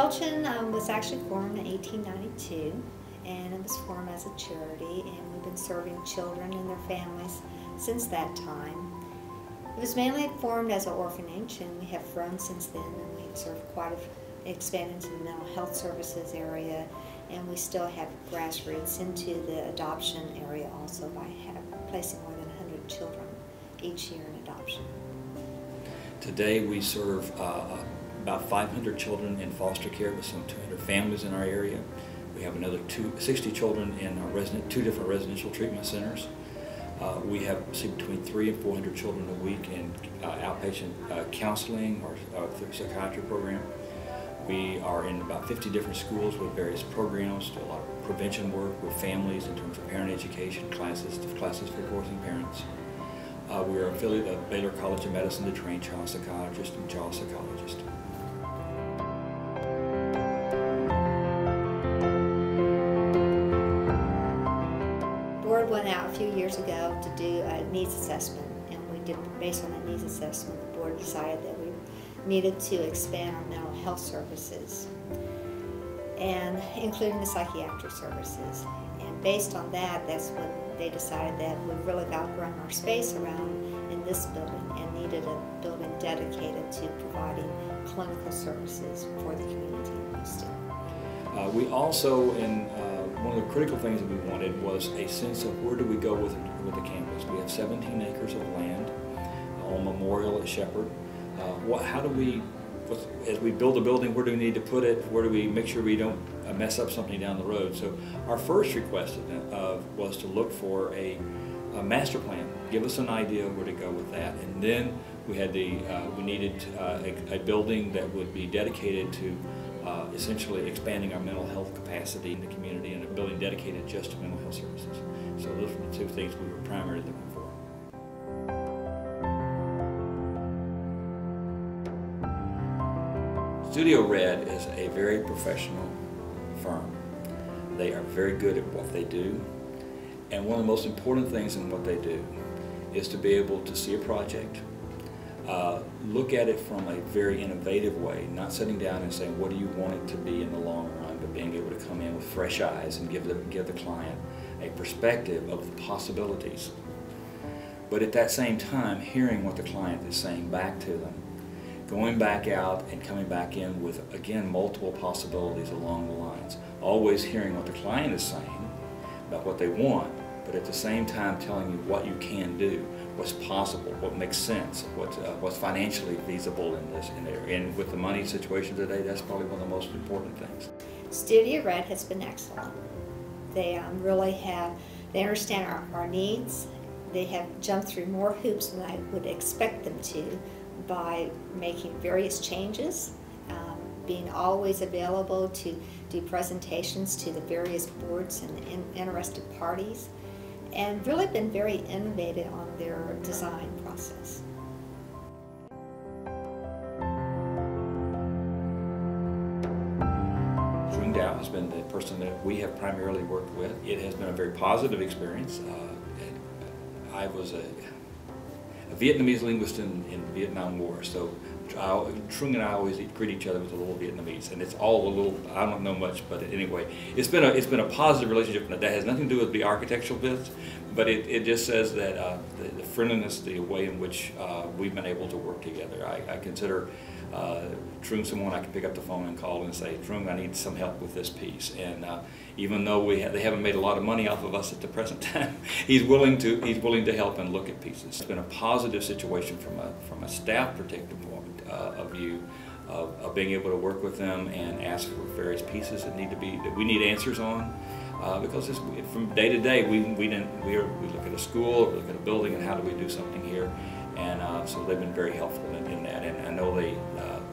MCGOWEN was actually formed in 1892, and it was formed as a charity, and we've been serving children and their families since that time. It was mainly formed as an orphanage, and we have grown since then, and we've served expanded into the mental health services area, and we still have grassroots into the adoption area also by placing more than 100 children each year in adoption. Today we serve about 500 children in foster care with some 200 families in our area. We have another 60 children in our two different residential treatment centers. We have between 300 and 400 children a week in outpatient counseling or through psychiatry program. We are in about 50 different schools with various programs, do a lot of prevention work with families in terms of parent education, classes for divorcing parents. We are affiliated of Baylor College of Medicine to train child psychiatrists and child psychologists. The board went out a few years ago to do a needs assessment, and based on the needs assessment, the board decided that we needed to expand our mental health services, and including the psychiatric services. And based on that, that's when they decided that we really outgrown our space around in this building and needed a building dedicated to providing clinical services for the community in Houston. We also, one of the critical things that we wanted was a sense of where do we go with the campus. We have 17 acres of land on Memorial at Shepherd. How do we, as we build a building, where do we need to put it? Where do we make sure we don't mess up something down the road? So our first request was to look for a master plan. Give us an idea of where to go with that. And then we needed a building that would be dedicated to essentially expanding our mental health capacity in the community, and a building dedicated just to mental health services. So those were the two things we were primarily looking for. Studio Red is a very professional firm. They are very good at what they do, and one of the most important things in what they do is to be able to see a project, look at it from a very innovative way, not sitting down and saying what do you want it to be in the long run, but being able to come in with fresh eyes and give the client a perspective of the possibilities. But at that same time, hearing what the client is saying back to them, going back out and coming back in with, again, multiple possibilities along the lines. Always hearing what the client is saying about what they want, but at the same time telling you what you can do, what's possible, what makes sense, what's financially feasible in this area. And with the money situation today, that's probably one of the most important things. Studio Red has been excellent. They they understand our needs. They have jumped through more hoops than I would expect them to, by making various changes, being always available to do presentations to the various boards and interested parties, and really been very innovative on their design process. Dow has been the person that we have primarily worked with. It has been a very positive experience. I was a Vietnamese linguist in the Vietnam War, so Trung and I always greet each other with a little Vietnamese, and it's all a little, I don't know much, but anyway, it's been a positive relationship that has nothing to do with the architectural bits, but it just says that the friendliness, the way in which we've been able to work together. I consider Trung someone I can pick up the phone and call and say, Trung, I need some help with this piece. And even though they haven't made a lot of money off of us at the present time, he's willing to help and look at pieces. It's been a positive situation from a staff protective point of view of being able to work with them and ask for various pieces that we need answers on. Because from day to day, we look at a school, or we look at a building, and how do we do something here? And so they've been very helpful in that. And I know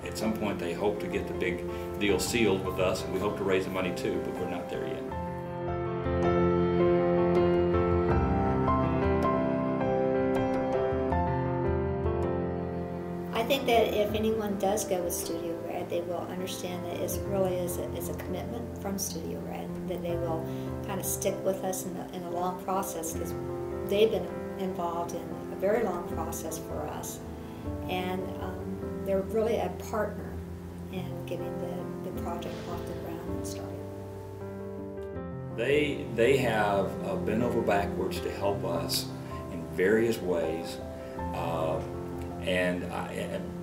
at some point they hope to get the big deal sealed with us, and we hope to raise the money too, but we're not there yet. I think that if anyone does go with Studio Red, they will understand that it really is a commitment from Studio Red, that they will kind of stick with us in a long process, because they've been involved in a very long process for us, and they're really a partner in getting the project off the ground and started. They have bent over backwards to help us in various ways, and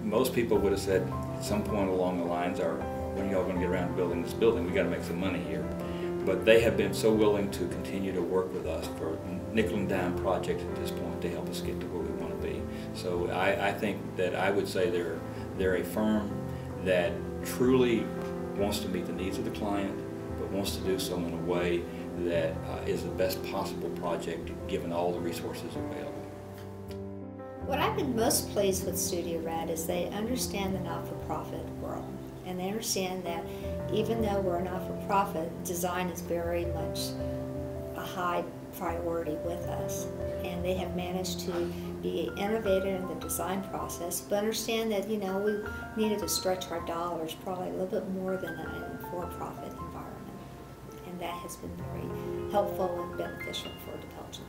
most people would have said at some point along the lines, when are y'all going to get around to building this building? We got to make some money here. But they have been so willing to continue to work with us for nickel and dime projects at this point to help us get to where we want to be. So I think that I would say they're a firm that truly wants to meet the needs of the client, but wants to do so in a way that is the best possible project given all the resources available. What I've been most pleased with Studio Red is they understand the not-for-profit world. And they understand that even though we're a not-for-profit, design is very much a high priority with us. And they have managed to be innovative in the design process, but understand that, we needed to stretch our dollars probably a little bit more than a for-profit environment. And that has been very helpful and beneficial for DePelchin.